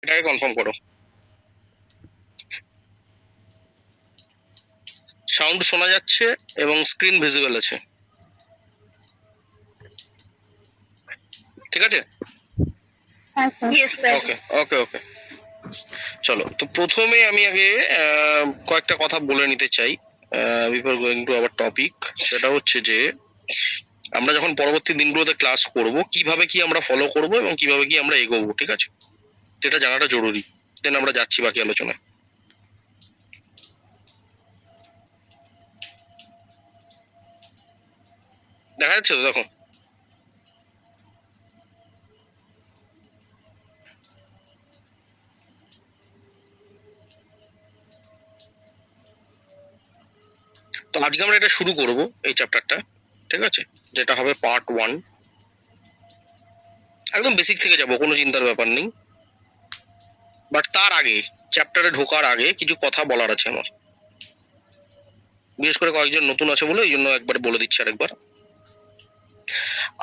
এটাকে কনফার্ম করো। সাউন্ড শোনা যাচ্ছে এবং স্ক্রিন ভিজিবল আছে, ঠিক আছে? ওকে ওকে ওকে, চলো। তো প্রথমে আমি আগে কয়েকটা কথা বলে নিতে চাই before going to our topic. সেটা হচ্ছে যে আমরা যখন পরবর্তী দিনগুলোতে ক্লাস করব, কিভাবে কি আমরা ফলো করব এবং কিভাবে কি আমরা এগোবো, ঠিক আছে? সেটা জানাটা জরুরি। দেন আমরা যাচ্ছি বাকি আলোচনায়। দেখা যাচ্ছে তো? দেখো, তো আজকে আমরা এটা শুরু করব, এই চ্যাপ্টারটা, ঠিক আছে? যেটা হবে পার্ট 1। একদম বেসিক থেকে যাব, কোনো চিন্তার ব্যাপার নেই। বাট তার আগে, চ্যাপ্টারে ঢোকার আগে কিছু কথা বলার আছে আমার। বিশেষ করে কয়েকজন নতুন আছে বলে এই জন্য একবার বলে দিচ্ছি আরেকবার।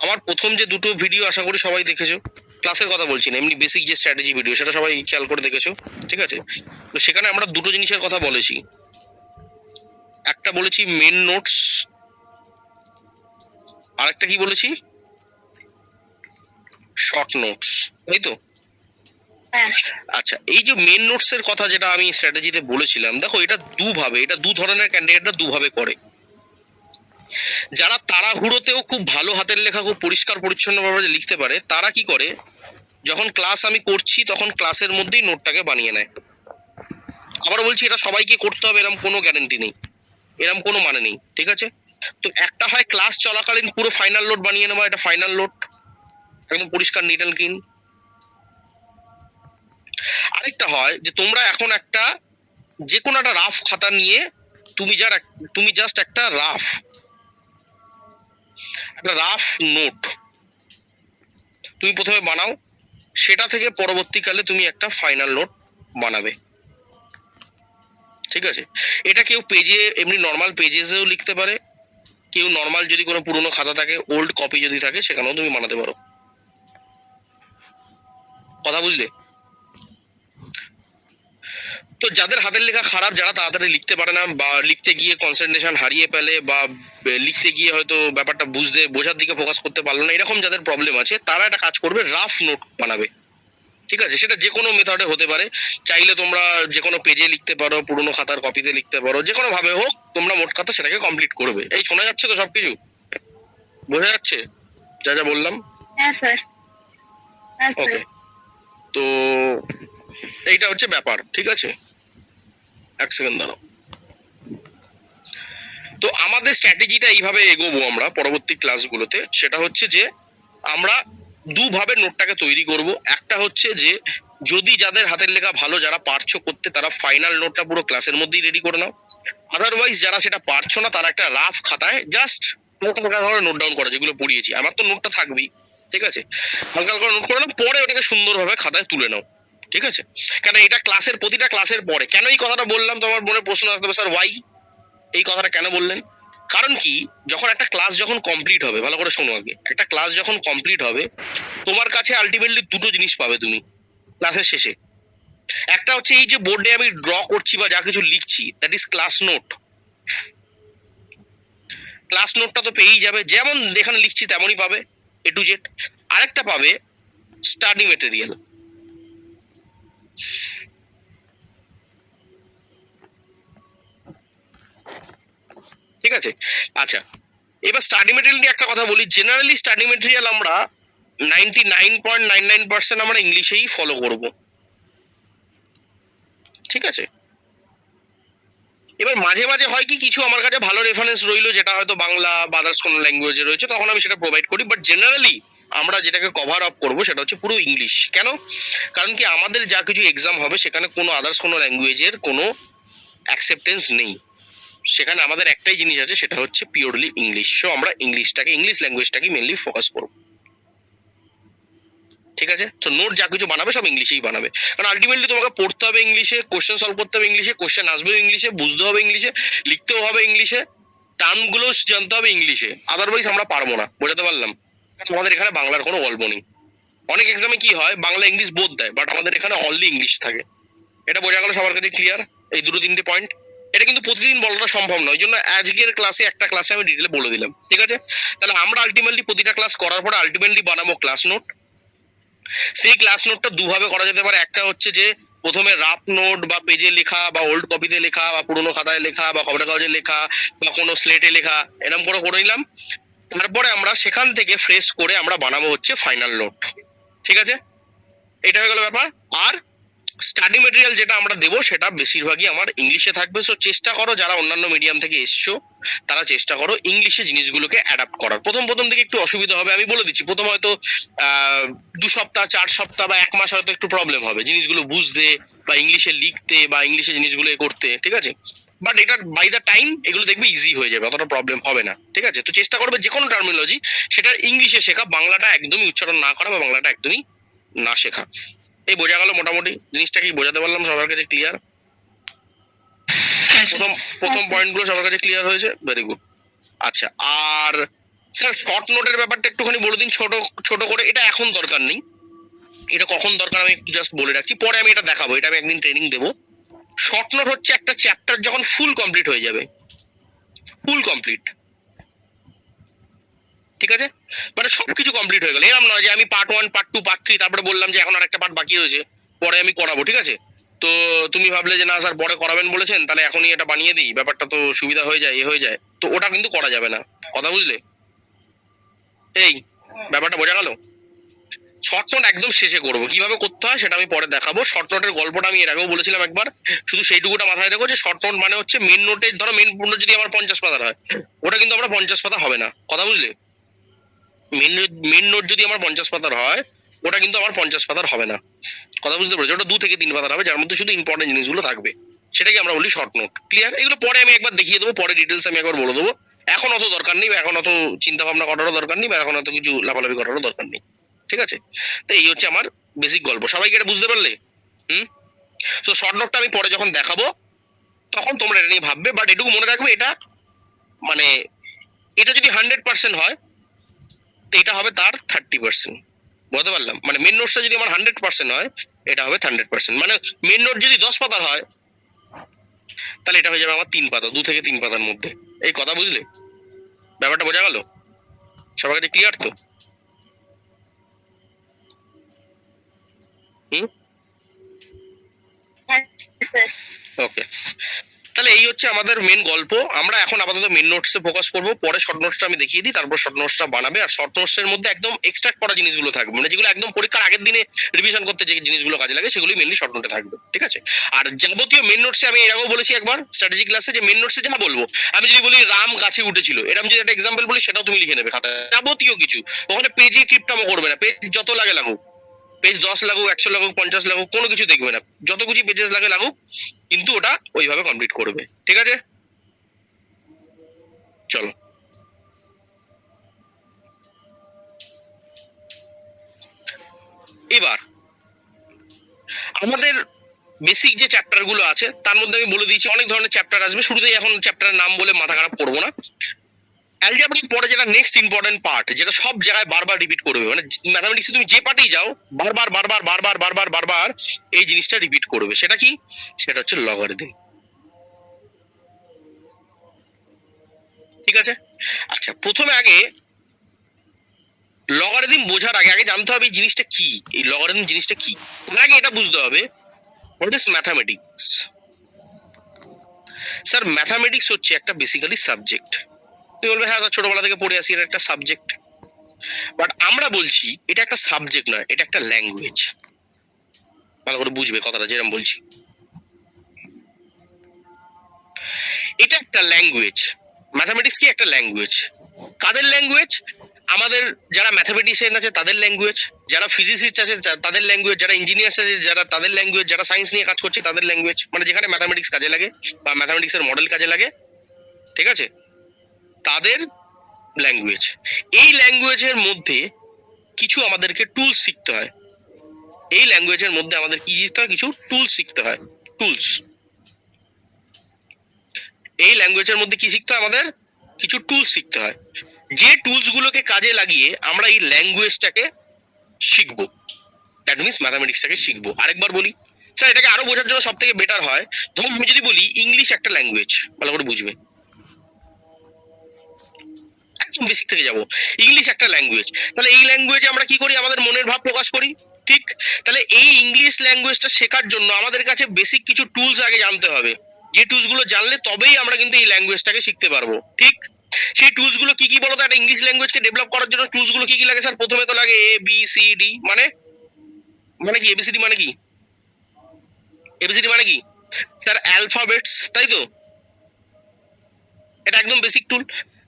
আমার প্রথম যে দুটো ভিডিও আশা করি সবাই দেখেছো, ক্লাসের কথা বলছি না, এমনি বেসিক যে স্ট্র্যাটেজি ভিডিও, সেটা সবাই খেয়াল করে দেখেছো, ঠিক আছে? তো সেখানে আমরা দুটো জিনিসের কথা বলেছি। একটা বলেছি মেন নোটস, আর একটা কি বলেছি? শর্ট নোটস, তাই তো? আচ্ছা, এই যে মেন নোটস এর কথা যেটা আমি স্ট্র্যাটেজিতে বলেছিলাম, দেখো এটা দুভাবে, এটা দু ধরনের ক্যান্ডিডেটরা দুভাবে করে। যারা তাড়াহুড়োতেও খুব ভালো হাতের লেখা খুব পরিষ্কার পরিচ্ছন্ন ভাবে লিখতে পারে, তারা কি করে, যখন ক্লাস আমি করছি তখন ক্লাসের মধ্যেই নোটটাকে বানিয়ে নেয়। আবার বলছি, এটা সবাইকে করতে হবে এরকম কোনো গ্যারান্টি নেই, এরকম কোনো মানে নেই, ঠিক আছে? তো একটা হয় ক্লাস চলাকালীন পুরো ফাইনাল নোট বানিয়ে নেওয়া, এটা ফাইনাল নোট, একদম পরিষ্কার নিট অ্যান্ড ক্লিন। আরেকটা হয় যে তোমরা এখন একটা যে কোনো একটা রাফ খাতা নিয়ে তুমি জাস্ট একটা রাফ নোট তুমি প্রথমে বানাও, সেটা থেকে পরবর্তীকালে তুমি একটা ফাইনাল নোট বানাবে, ঠিক আছে? এটা কেউ পেজে, এমনি নর্মাল পেজেসেও লিখতে পারে, কেউ নর্মাল যদি কোনো পুরোনো খাতা থাকে, ওল্ড কপি যদি থাকে, সেখানেও তুমি বানাতে পারো। কথা বুঝলে? তো যাদের হাতের লেখা খারাপ, যারা তাড়াতাড়ি লিখতে পারে না, বা লিখতে গিয়ে কনসেন্ট্রেশন হারিয়ে ফেলে, বা লিখতে গিয়ে হয়তো ব্যাপারটা বোঝার দিকে ফোকাস করতে পারলো না, এরকম যাদের প্রবলেম আছে, তারা একটা কাজ করবে, রাফ নোট বানাবে, ঠিক আছে? সেটা যে কোনো মেথডে হতে পারে। চাইলে তোমরা যে কোনো পেজে লিখতে পারো, পুরোনো খাতার কপিতে লিখতে পারো, যে কোনো ভাবে হোক তোমরা মোট কথা সেটাকে কমপ্লিট করবে। এই শোনা যাচ্ছে তো সবকিছু? বোঝা যাচ্ছে যা যা বললাম? হ্যাঁ স্যার। ওকে, তো এইটা হচ্ছে ব্যাপার, ঠিক আছে? এক সেকেন্ড দাঁড়াও। তো আমাদের স্ট্র্যাটেজিটা এইভাবে এগোবো আমরা পরবর্তী ক্লাসগুলোতে। সেটা হচ্ছে যে আমরা দুভাবে নোটটাকে তৈরি করব। একটা হচ্ছে যে যদি যাদের হাতের লেখা ভালো, যারা পারছো করতে, তারা ফাইনাল নোটটা পুরো ক্লাসের মধ্যেই রেডি করে নাও। আদারওয়াইজ যারা সেটা পারছো না, তারা একটা রাফ খাতায় জাস্ট হালকা হালকা করে নোট ডাউন করা, যেগুলো পড়িয়েছি। আমার তো নোটটা থাকবেই, ঠিক আছে? হালকা হালকা নোট করে নাও, পরে ওটাকে সুন্দরভাবে খাতায় তুলে নাও, ঠিক আছে? কেন এটা ক্লাসের, প্রতিটা ক্লাসের পরে। কেন এই কথাটা বললাম, তোমার মনে প্রশ্ন আসতে হবে, স্যার ওয়াই এই কথাটা কেন বললেন? কারণ কি, যখন একটা ক্লাস যখন কমপ্লিট হবে, ভালো করে শোনো আগে, একটা ক্লাস যখন কমপ্লিট হবে, তোমার কাছে আলটিমেটলি দুটো জিনিস পাবে তুমি ক্লাসের শেষে। একটা হচ্ছে এই যে বোর্ডে আমি ড্র করছি বা যা কিছু লিখছি, that is class note. Class নোটটা তো পেয়েই যাবে, যেমন এখানে লিখছি তেমনই পাবে, এ টু জেড। আরেকটা পাবে স্টাডি মেটেরিয়াল, ঠিক আছে? আচ্ছা, এবার স্টাডি মেটেরিয়াল নিয়ে একটা কথা বলি। জেনারেলি স্টাডি মেটেরিয়াল আমরা 99.99% আমরা ইংলিশেই ফলো করব, ঠিক আছে? এবার মাঝে মাঝে হয় কি, কিছু আমার কাছে ভালো রেফারেন্স রইলো, যেটা হয়তো বাংলা বা আদার্স কোনো ল্যাঙ্গুয়েজে রয়েছে, তখন আমি সেটা প্রোভাইড করি। বাট জেনারেলি আমরা যেটাকে কভার আপ করবো সেটা হচ্ছে পুরো ইংলিশ। কেন? কারণ কি, আমাদের যা কিছু এক্সাম হবে সেখানে কোনো আদার্স কোনো ল্যাঙ্গুয়েজের কোনো অ্যাকসেপ্টেন্স নেই। সেখানে আমাদের একটাই জিনিস আছে, সেটা হচ্ছে পিওরলি ইংলিশ। সো আমরা ইংলিশ ল্যাঙ্গুয়েজটাকে মেনলি ফোকাস করবো, ঠিক আছে? তো নোট যা কিছু বানাবে সব ইংলিশেই বানাবে, কারণ আলটিমেটলি তোমাকে পড়তে হবে ইংলিশে, কোশ্চেন সলভ করতে হবে ইংলিশে, কোশ্চেন আসবেও ইংলিশে, বুঝতে হবে ইংলিশে, লিখতেও হবে ইংলিশে, টার্মগুলো জানতে হবে ইংলিশে। আদারওয়াইজ আমরা পারবো না। বোঝাতে পারলাম? আমাদের এখানে বাংলার কোনো গল্প নেই, অনেক এক্সামে কি হয়, বাংলা ইংলিশ বোধ দেয়, বাট আমাদের এখানে অনলি ইংলিশ থাকে। এটা বোঝা গেল সবার কাছে ক্লিয়ার? এই দুটো তিনটে পয়েন্ট, এটা কিন্তু প্রতিদিন বলাটা সম্ভব নয়, ওই জন্য আজকের ক্লাসে একটা ক্লাসে আমি ডিটেলে বলে দিলাম, ঠিক আছে? তাহলে আমরা আলটিমেটলি প্রতিটা ক্লাস করার পরে আলটিমেটলি বানাবো ক্লাস নোট। সেই ক্লাস নোটটা দুভাবে করা যেতে পারে। একটা হচ্ছে যে প্রথমে রাফ নোট বা পেজে লেখা বা ওল্ড কপিতে লেখা বা পুরোনো খাতায় লেখা বা খবরের কাগজে লেখা বা কোনো স্লেটে লেখা, এরকম করে নিলাম। তারপরে আমরা সেখান থেকে ফ্রেশ করে আমরা বানাবো হচ্ছে ফাইনাল নোট, ঠিক আছে? এটা হয়ে গেল ব্যাপার। আর স্টাডি মেটেরিয়াল যেটা আমরা দেবো সেটা বেশিরভাগই আমার ইংলিশে থাকবে। সো চেষ্টা করো, যারা অন্যান্য মিডিয়াম থেকে এসছো তারা চেষ্টা করো ইংলিশে জিনিসগুলোকে অ্যাডাপ্ট করার। প্রথম প্রথম দিকে একটু অসুবিধা হবে, আমি বলে দিচ্ছি। প্রথম হয়তো 2 সপ্তাহ 4 সপ্তাহ বা 1 মাস হয়তো একটু প্রবলেম হবে জিনিসগুলো বুঝতে বা ইংলিশে লিখতে বা ইংলিশে জিনিসগুলো করতে, ঠিক আছে? বাট এটা বাই দ্য টাইম এগুলো দেখবে ইজি হয়ে যাবে, অতটা প্রবলেম হবে না, ঠিক আছে? তো চেষ্টা করবে যে কোনো টার্মিনোলজি সেটা ইংলিশে শেখা, বাংলাটা একদমই উচ্চারণ না করা বা বাংলাটা একদমই না শেখা। এই বোঝা গেল মোটামুটি জিনিসটা? কি বোঝাতে পারলাম সবার কাছে ক্লিয়ার? প্রথম প্রথম পয়েন্টগুলো সবার কাছে ক্লিয়ার হয়েছে? Very good. আচ্ছা, আর স্যার শর্ট নোটের ব্যাপারটা একটুখানি বলে দিন ছোট ছোট করে। এটা এখন দরকার নেই, এটা কখন দরকার আমি একটু জাস্ট বলে রাখছি, পরে আমি এটা দেখাবো, এটা আমি একদিন ট্রেনিং দেবো। শর্ট নোট হচ্ছে একটা চ্যাপ্টার যখন ফুল কমপ্লিট হয়ে যাবে, ফুল কমপ্লিট, ঠিক আছে? মানে সবকিছু কমপ্লিট হয়ে গেল, এরকম নয় যে আমি পার্ট 1 পার্ট 2 পার্ট 3 তারপরে বললাম যে এখন আর একটা পার্ট বাকি রয়েছে পরে আমি করাবো, ঠিক আছে? তো তুমি ভাবলে যে না স্যার পরে করাবেন বলেছেন, তাহলে এখনই এটা বানিয়ে দিই, ব্যাপারটা তো সুবিধা হয়ে যায়, হয়ে যায়, তো ওটা কিন্তু করা যাবে না, কথা বুঝলে? এই ব্যাপারটা বোঝা গেল? শর্ট নোট একদম শেষে করবো, কিভাবে করতে হয় সেটা আমি পরে দেখাবো। শর্ট নোটের গল্পটা আমি এর আগেও বলেছিলাম একবার, শুধু সেইটুকুটা মাথায় রেখো যে শর্ট নোট মানে হচ্ছে মেন নোটে, ধরো মেন নোট যদি আমার 50 পাতার হয়, ওটা কিন্তু আমরা 50 পাতা হবে না, কথা বুঝলে? মেন নোট যদি আমার 50 পাতার হয়, ওটা কিন্তু আমার 50 পাতার হবে না, কথা বুঝতে পেরেছো? ওটা 2 থেকে 3 পাতার হবে, যার মধ্যে শুধু ইম্পর্টেন্ট জিনিসগুলো থাকবে, সেটাকে আমরা বলি শর্ট নোট। ক্লিয়ার? এগুলো পরে আমি একবার দেখিয়ে দেবো, পরে ডিটেলস আমি একবার বলে দেবো। এখন অত দরকার নেই, বা এখন অত চিন্তা ভাবনা করারও দরকার নেই, বা এখন অত কিছু লাফালাফি করারও দরকার নেই, ঠিক আছে? তো এই হচ্ছে আমার বেসিক গল্প, সবাইকে এটা বুঝতে পারলে? হুম। তো শর্ট নোটটা আমি পরে যখন দেখাবো তখন তোমরা এটা নিয়ে ভাববে, বাট এটুকু মনে রাখবে, এটা মানে এটা যদি 100% হয় তো এটা হবে তার 30%, বুঝতে পারলাম? মানে মেন নোটসটা যদি আমার 100% হয়, এটা হবে 100%। মানে মেন নোট যদি 10 পাতার হয়, তাহলে এটা হয়ে যাবে আমার 3 পাতা, 2 থেকে 3 পাতার মধ্যে। এই কথা বুঝলে? ব্যাপারটা বোঝা গেল? সবার কাছে ক্লিয়ার তো? হুম। ওকে, তাহলে এই হচ্ছে আমাদের মেন গল্প। আমরা এখন আপাতত মেন নোটসে ফোকাস করবো, পরে শর্ট নোটসটা আমি দেখিয়ে দিই, তারপর শর্ট নোটসটা বানাবে। আর শর্ট নোটস এর মধ্যে একদম এক্সট্রাক্ট করা জিনিসগুলো থাকবে, মানে যেগুলো একদম পরীক্ষার আগের দিনে রিভিশন করতে যে জিনিসগুলো কাজে লাগে সেগুলোই মেনলি শর্ট নোটে থাকবে, ঠিক আছে? আর যাবতীয় মেন নোটসে আমি এর আগেও বলেছি একবার স্ট্র্যাটেজি ক্লাসে, যে মেন নোটসে যা বলবো, আমি যদি বলি রাম গাছে উঠেছিল, এরকম যদি একটা এক্সাম্পল বলি সেটাও তুমি লিখে নেবে খাতায়, যাবতীয় কিছু। ওখানে পেজে কিপটামো করবে না, পেজ যত লাগে লাগুক, পেজ 10 লাগুক, 100 লাগুক, 50 লাগুক, কোনো কিছু দেখবে না, যত কিছু পেজেস লাগে লাগুক, কিন্তু ওটা ওইভাবে কমপ্লিট করবে, ঠিক আছে? চলো, এবার আমাদের বেসিক যে চ্যাপ্টার গুলো আছে তার মধ্যে আমি বলে দিয়েছি অনেক ধরনের চ্যাপ্টার আসবে, শুরুতেই এখন চ্যাপ্টারের নাম বলে মাথা খারাপ করবো না। অ্যালজেব্রার পরে যেটা নেক্সট ইম্পর্টেন্ট পার্ট, যেটা সব জায়গায় বারবার রিপিট করবে, মানে ম্যাথামেটিক্সে তুমি যে পার্টেই যাও বারবার বারবার বারবার বারবার বারবার এই জিনিসটা রিপিট করবে, সেটা কি? সেটা হচ্ছে লগারিদম, ঠিক আছে? আচ্ছা, প্রথমে আগে লগারিদম বোঝার আগে আগে জানতে হবে এই জিনিসটা কি, এই লগারিদম জিনিসটা কি। তার আগে এটা বুঝতে হবে what is mathematics. Sir mathematics হচ্ছে একটা বেসিক্যালি সাবজেক্ট। তুমি বলবে হ্যাঁ স্যার ছোটবেলা থেকে পড়ে আসি, এটা একটা সাবজেক্ট, বাট আমরা বলছি এটা একটা সাবজেক্ট নয়, এটা একটা ল্যাঙ্গুয়েজ। ভালো করে বুঝবে কথাটা যেরকম বলছি, এটা একটা ল্যাঙ্গুয়েজ। ম্যাথামেটিক্স কি? একটা ল্যাঙ্গুয়েজ। কাদের ল্যাঙ্গুয়েজ? আমাদের যারা ম্যাথামেটিশিয়ান আছে তাদের ল্যাঙ্গুয়েজ, যারা ফিজিসিস্ট আছে তাদের ল্যাঙ্গুয়েজ, যারা ইঞ্জিনিয়ার্স আছে যারা তাদের ল্যাঙ্গুয়েজ, যারা সায়েন্স নিয়ে কাজ করছে তাদের ল্যাঙ্গুয়েজ, মানে যেখানে ম্যাথামেটিক্স কাজে লাগে বা ম্যাথামেটিক্স এর মডেল কাজে লাগে, ঠিক আছে? তাদের ল্যাঙ্গুয়েজ। এই ল্যাঙ্গুয়েজের মধ্যে কিছু আমাদেরকে টুলস শিখতে হয়, এই ল্যাঙ্গুয়েজের মধ্যে আমাদের কি শিখতে হয়? কিছু টুলস শিখতে হয়, টুলস। এই ল্যাঙ্গুয়েজের মধ্যে কি শিখতে হয়? আমাদের কিছু টুলস শিখতে হয়, যে টুলস গুলোকে কাজে লাগিয়ে আমরা এই ল্যাঙ্গুয়েজটাকে শিখবো, দ্যাট মিনস ম্যাথামেটিক্সটাকে শিখবো। আরেকবার বলি স্যার, এটাকে আরো বোঝার জন্য সব থেকে বেটার হয়, ধরুন আমি যদি বলি ইংলিশ একটা ল্যাঙ্গুয়েজ, ভালো করে বুঝবে, একদম বেসিক থেকে যাবো, ইংলিশ একটা ল্যাঙ্গুয়েজ। তাহলে এই ল্যাঙ্গুয়েজে আমরা কি করি, আমাদের মনের ভাব প্রকাশ করি, ঠিক? তাহলে এই ইংলিশ ল্যাঙ্গুয়েজটা শেখার জন্য আমাদের কাছে বেসিক কিছু টুলস আগে জানতে হবে, যে টুলস গুলো জানলে তবেই আমরা কিন্তু এই ল্যাঙ্গুয়েজটাকে শিখতে পারবো, ঠিক? সেই টুলস গুলো কি কি বলতো, একটা ইংলিশ ল্যাঙ্গুয়েজকে ডেভেলপ করার জন্য টুলস গুলো কি কি লাগে স্যার? প্রথমে তো লাগে ABCD, মানে মানে কি ABCD মানে কি? ABCD মানে কি স্যার? অ্যালফাবেটস, তাই তো? এটা একদম বেসিক টুল।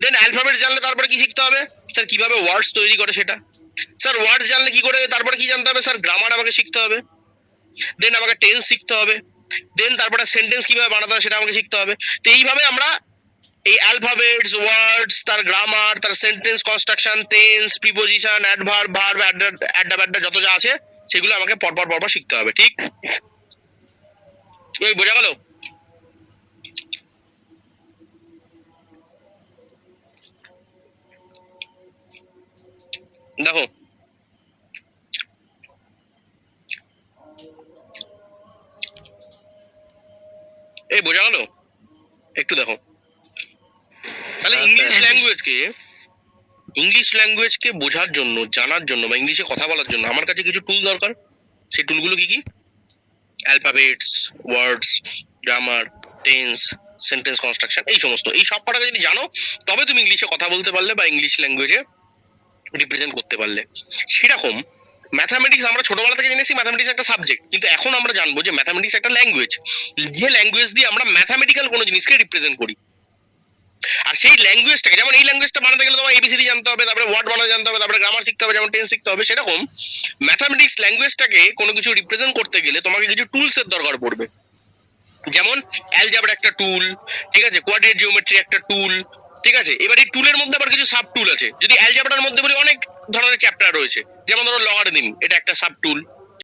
দেন অ্যালফাবেট জানলে তারপরে কি শিখতে হবে স্যার? কিভাবে ওয়ার্ডস তৈরি করে সেটা। স্যার ওয়ার্ডস জানলে কি করে, তারপরে কি জানতে হবে স্যার? গ্রামার আমাকে শিখতে হবে। দেন আমাকে টেন্স শিখতে হবে। দেন তারপরে সেন্টেন্স কিভাবে বানাতে হবে সেটা আমাকে শিখতে হবে। তো এইভাবে আমরা এই অ্যালফাবেটস, ওয়ার্ডস, তার গ্রামার, তার sentence construction, tense, preposition, adverb, verb, Ada যত যা আছে সেগুলো আমাকে পরপর পরপর শিখতে হবে, ঠিক? ওই বোঝা গেল? দেখো, এই বোঝা গেল? একটু দেখো, তাহলে ইংলিশ ল্যাঙ্গুয়েজকে বোঝার জন্য, জানার জন্য বা ইংলিশে কথা বলার জন্য আমার কাছে কিছু টুল দরকার। সেই টুলগুলো কি কি? অ্যালফাবেটস, ওয়ার্ডস, গ্রামার, টেন্স, সেন্টেন্স কনস্ট্রাকশন, এই সমস্ত, এই সব কটাকে যদি জানো তবে তুমি ইংলিশে কথা বলতে পারলে বা ইংলিশ ল্যাঙ্গুয়েজে রিপ্রেজেন্ট করতে পারলে। সেরকম ম্যাথামেটিক্স আমরা ছোটবেলা থেকে জেনেছি ম্যাথামেটিক্স একটা সাবজেক্ট, কিন্তু এখন আমরা জানবো যে ম্যাথামেটিক্স একটা ল্যাঙ্গুয়েজ, যে ল্যাঙ্গুয়েজ দিয়ে আমরা ম্যাথামেটিক্যাল কোনো জিনিসকে রিপ্রেজেন্ট করি। আর সেই ল্যাঙ্গুয়েজটাকে, যেমন এই ল্যাঙ্গুয়েজটা বানাতে গেলে তোমার ABCD জানতে হবে, তারপরে ওয়ার্ড বানাতে জানতে হবে, তারপরে গ্রামার শিখতে হবে, যেমন টেন্স শিখতে হবে, সেরকম ম্যাথামেটিক্স ল্যাঙ্গুয়েজটাকে কোনো কিছু রিপ্রেজেন্ট করতে গেলে তোমাকে কিছু টুলস এর দরকার পড়বে। যেমন অ্যালজেব্রা একটা টুল, ঠিক আছে? কোয়াড্রেট জিওমেট্রি একটা টুল, ঠিক আছে? এবার এই টুলের মধ্যে আবার কিছু সাব টুল আছে। যদি অ্যালজেব্রার মধ্যে বলি, অনেক ধরনের চ্যাপ্টার রয়েছে, যেমন ধরো লগারিদম, এটা একটা সাব টুল,